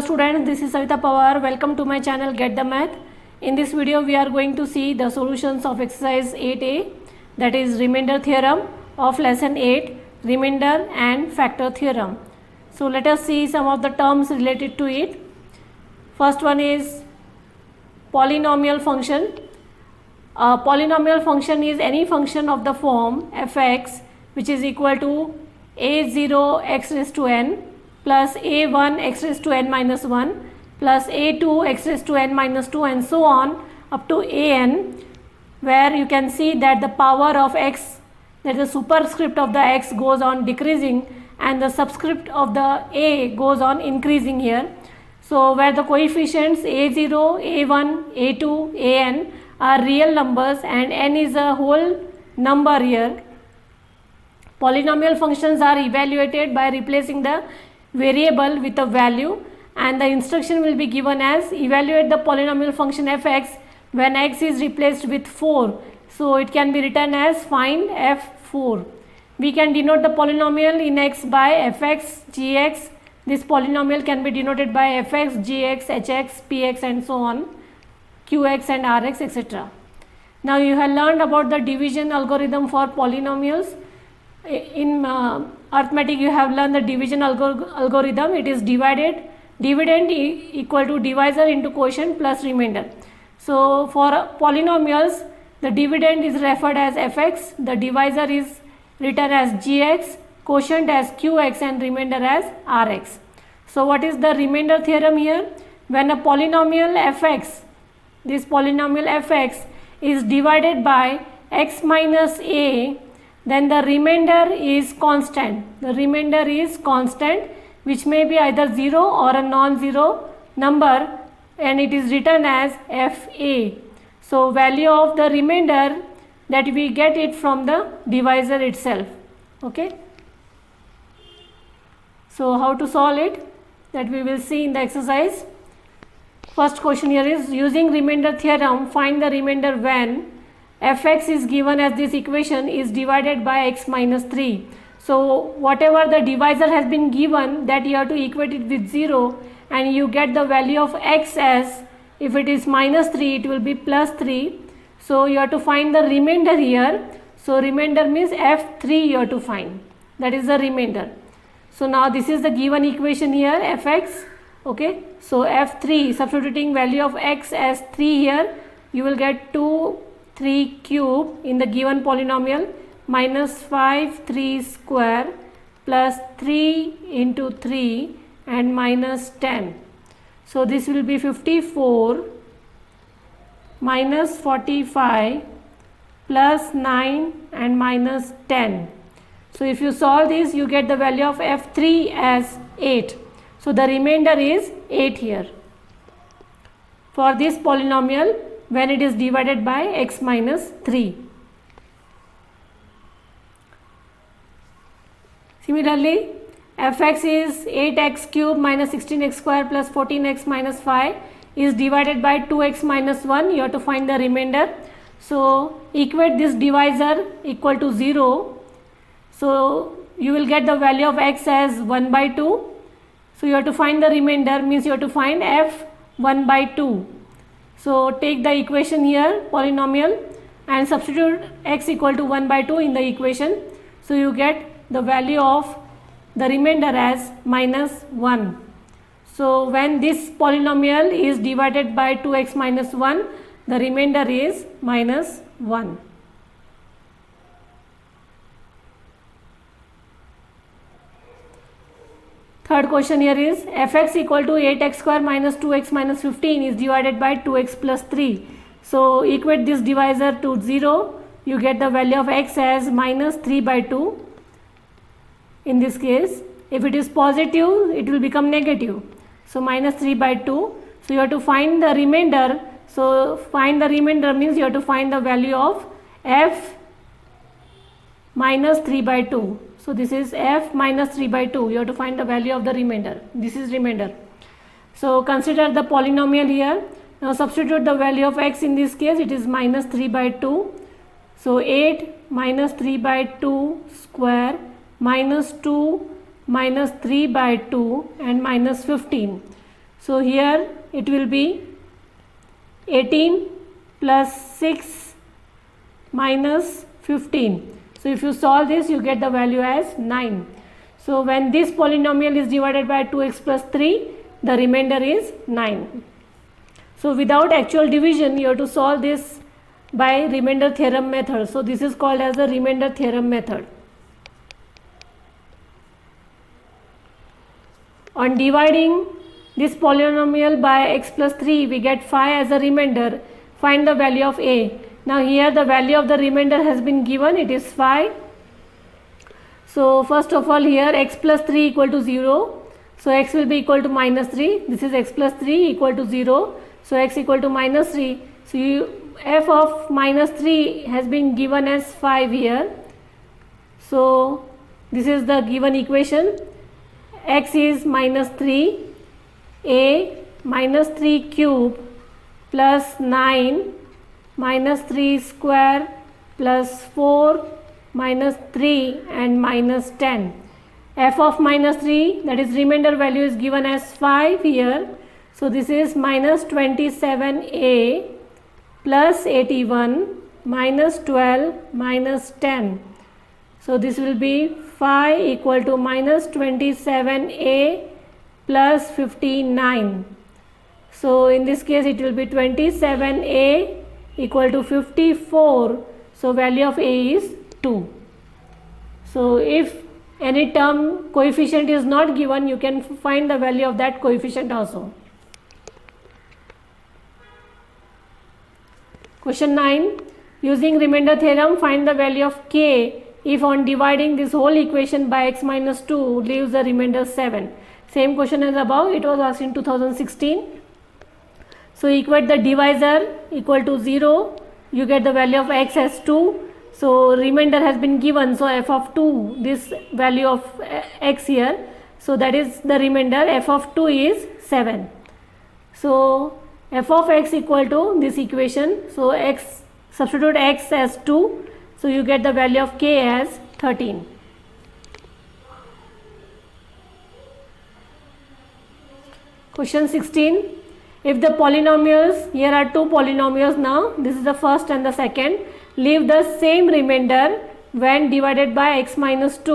students, this is Savita Pawar. Welcome to my channel Get the Math. In this video we are going to see the solutions of exercise 8a, that is remainder theorem of lesson 8, remainder and factor theorem. So let us see some of the terms related to it. First one is polynomial function. A polynomial function is any function of the form fx which is equal to a0 x raised to n plus a1 x raised to n minus 1 plus a2 x raised to n minus 2 and so on up to an, where you can see that the power of x, that the superscript of the x goes on decreasing and the subscript of the a goes on increasing here. So where the coefficients a0, a1, a2, an are real numbers and n is a whole number here. Polynomial functions are evaluated by replacing the variable with a value, and the instruction will be given as evaluate the polynomial function fx when x is replaced with 4. So it can be written as find f4. We can denote the polynomial in x by fx, gx. This polynomial can be denoted by fx, gx, hx, px and so on, qx and rx, etc. Now you have learned about the division algorithm for polynomials. In arithmetic you have learned the division algorithm. It is dividend equal to divisor into quotient plus remainder. So for polynomials the dividend is referred as fx, the divisor is written as gx, quotient as qx and remainder as rx. So what is the remainder theorem here? When a polynomial fx, this polynomial fx is divided by x minus a, then the remainder is constant. The remainder is constant, which may be either 0 or a non-zero number, and it is written as fa. So value of the remainder, that we get it from the divisor itself. Okay. So how to solve it, that we will see in the exercise. First question here is using remainder theorem, find the remainder when fx is given as this equation is divided by x minus 3. So whatever the divisor has been given, that you have to equate it with 0 and you get the value of x as, if it is minus 3 it will be plus 3. So you have to find the remainder here. So remainder means f3 you have to find, that is the remainder. So now this is the given equation here fx. Okay, so f3, substituting value of x as 3 here, you will get 3 cube in the given polynomial minus 5 3 square plus 3 into 3 and minus 10. So this will be 54 minus 45 plus 9 and minus 10. So if you solve this, you get the value of f3 as 8. So the remainder is 8 here for this polynomial when it is divided by x minus 3. Similarly, fx is 8x cube minus 16x square plus 14x minus 5 is divided by 2x minus 1. You have to find the remainder. So equate this divisor equal to 0. So you will get the value of x as 1 by 2. So you have to find the remainder, means you have to find f 1 by 2. So take the equation here, polynomial, and substitute x equal to 1 by 2 in the equation. So you get the value of the remainder as minus 1. So when this polynomial is divided by 2x minus 1, the remainder is minus 1. Third question here is fx equal to 8x square minus 2x minus 15 is divided by 2x plus 3. So equate this divisor to 0. You get the value of x as minus 3 by 2. In this case, if it is positive, it will become negative. So minus 3 by 2. So you have to find the remainder. So find the remainder means you have to find the value of f minus 3 by 2. So this is f minus 3 by 2. You have to find the value of the remainder. This is remainder. So consider the polynomial here. Now substitute the value of x in this case. It is minus 3 by 2. So 8 minus 3 by 2 square minus 2 minus 3 by 2 and minus 15. So here it will be 18 plus 6 minus 15. So if you solve this, you get the value as 9. So when this polynomial is divided by 2x plus 3, the remainder is 9. So without actual division, you have to solve this by remainder theorem method. So this is called as the remainder theorem method. On dividing this polynomial by x plus 3, we get 5 as a remainder. Find the value of a. Now here the value of the remainder has been given, it is 5. So first of all, here x plus 3 equal to 0. So x will be equal to minus 3. This is x plus 3 equal to 0. So x equal to minus 3. So f of minus 3 has been given as 5 here. So this is the given equation. X is minus 3. A minus 3 cube plus 9 minus 3 square plus 4 minus 3 and minus 10. F of minus 3, that is remainder value, is given as 5 here. So this is minus 27a plus 81 minus 12 minus 10. So this will be 5 equal to minus 27a plus 59. So in this case it will be 27a equal to 54. So value of a is 2. So if any term coefficient is not given, you can find the value of that coefficient also. Question 9. Using remainder theorem, find the value of k if on dividing this whole equation by x minus 2 leaves the remainder 7. Same question as above, it was asked in 2016. So equate the divisor equal to 0, you get the value of x as 2. So remainder has been given, so f of 2, this value of x here, so that is the remainder, f of 2 is 7. So f of x equal to this equation, so x, substitute x as 2, so you get the value of k as 13. Question 16. If the polynomials, here are two polynomials now, this is the first and the second, leave the same remainder when divided by x minus 2.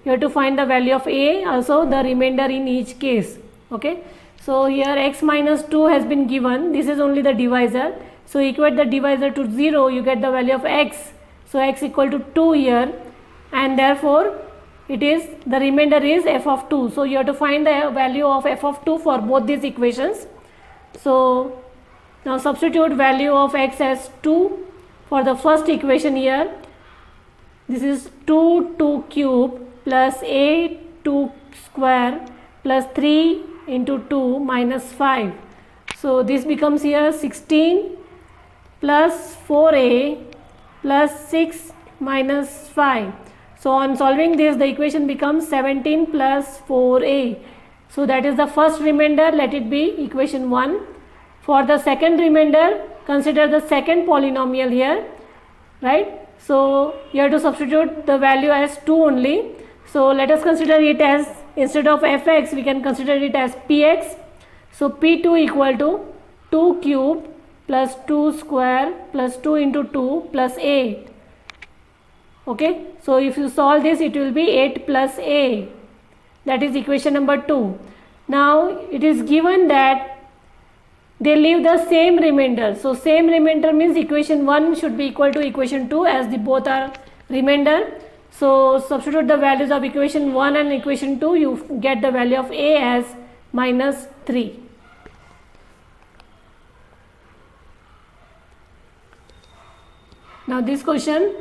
You have to find the value of a, also the remainder in each case. Okay. So here x minus 2 has been given, this is only the divisor. So equate the divisor to 0, you get the value of x. So x equal to 2 here, and therefore it is, the remainder is f of 2. So you have to find the value of f of 2 for both these equations. So now substitute value of x as 2 for the first equation here. This is 2 cube plus a 2 square plus 3 into 2 minus 5. So this becomes here 16 plus 4a plus 6 minus 5. So on solving this, the equation becomes 17 plus 4a. So that is the first remainder, let it be equation 1. For the second remainder, consider the second polynomial here, right? So you have to substitute the value as 2 only. So let us consider it as, instead of fx, we can consider it as px. So p2 equal to 2 cube plus 2 square plus 2 into 2 plus 8. Okay, so if you solve this, it will be 8 plus a. That is equation number 2. Now it is given that they leave the same remainder. So same remainder means equation 1 should be equal to equation 2, as the both are remainder. So substitute the values of equation 1 and equation 2, you get the value of a as minus 3. Now this question,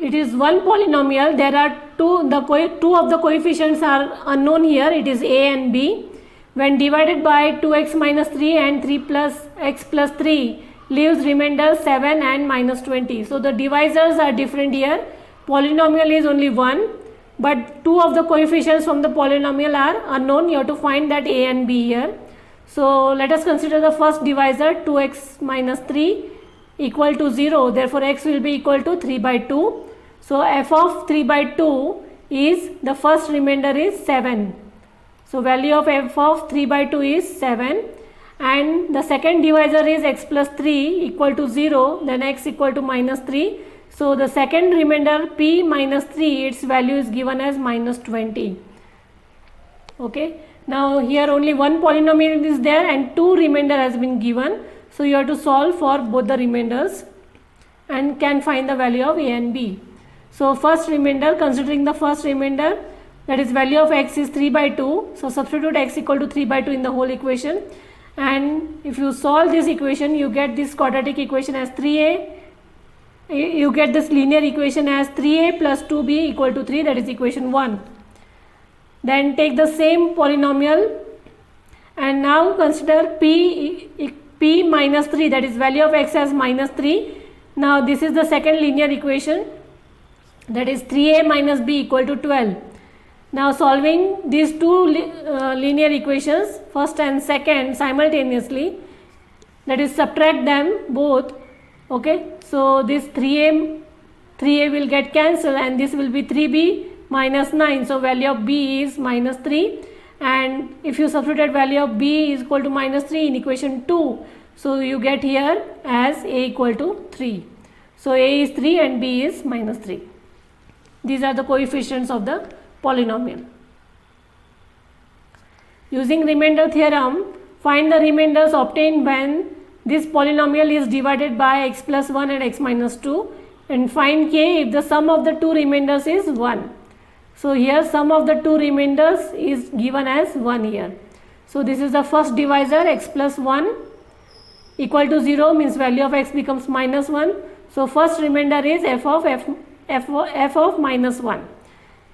it is one polynomial, there are two of the coefficients are unknown here, it is a and b. When divided by 2x minus 3 and 3 plus x plus 3 leaves remainder 7 and minus 20. So the divisors are different here. Polynomial is only 1, but two of the coefficients from the polynomial are unknown. You have to find that a and b here. So let us consider the first divisor, 2x minus 3 equal to 0. Therefore x will be equal to 3 by 2. So f of 3 by 2 is, the first remainder is 7. So value of f of 3 by 2 is 7, and the second divisor is x plus 3 equal to 0, then x equal to minus 3. So the second remainder p minus 3, its value is given as minus 20. Okay. Now here only one polynomial is there and two remainder has been given. So you have to solve for both the remainders and can find the value of a and b. So first remainder, considering the first remainder, that is value of x is 3 by 2. So substitute x equal to 3 by 2 in the whole equation, and if you solve this equation, you get this quadratic equation as 3a. You get this linear equation as 3a plus 2b equal to 3, that is equation 1. Then take the same polynomial and now consider p minus 3, that is value of x as minus 3. Now this is the second linear equation, that is 3a minus b equal to 12. Now solving these two linear equations, first and second, simultaneously, that is subtract them both. Okay, so this 3a will get cancelled and this will be 3b minus 9. So value of b is minus 3, and if you substitute value of b is equal to minus 3 in equation 2, so you get here as a equal to 3. So a is 3 and b is minus 3. These are the coefficients of the polynomial. Using remainder theorem, find the remainders obtained when this polynomial is divided by x plus 1 and x minus 2, and find k if the sum of the two remainders is 1. So here sum of the two remainders is given as 1 here. So this is the first divisor, x plus 1 equal to 0 means value of x becomes minus 1. So first remainder is f of minus 1.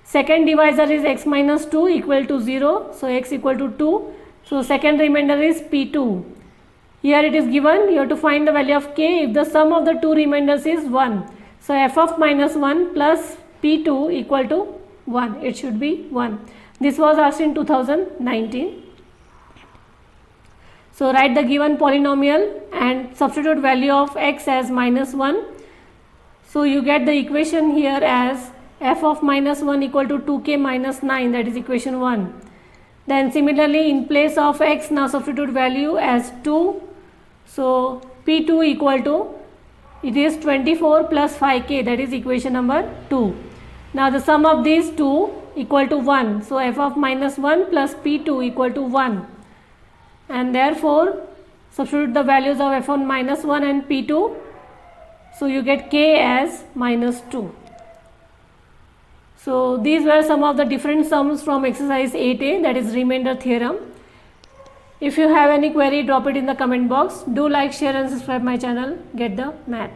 Second divisor is x minus 2 equal to 0, so x equal to 2. So second remainder is p2. Here it is given, you have to find the value of k if the sum of the two remainders is 1. So f of minus 1 plus p2 equal to 1, it should be 1. This was asked in 2019. So write the given polynomial and substitute value of x as minus 1. So you get the equation here as f of minus 1 equal to 2k minus 9, that is equation 1. Then similarly in place of x, now substitute value as 2. So p2 equal to, it is 24 plus 5k, that is equation number 2. Now the sum of these two equal to 1. So f of minus 1 plus p2 equal to 1. And therefore substitute the values of f on minus 1 and p2. So you get k as minus 2. So these were some of the different sums from exercise 8a, that is remainder theorem. If you have any query, drop it in the comment box. Do like, share and subscribe my channel, Get the Math.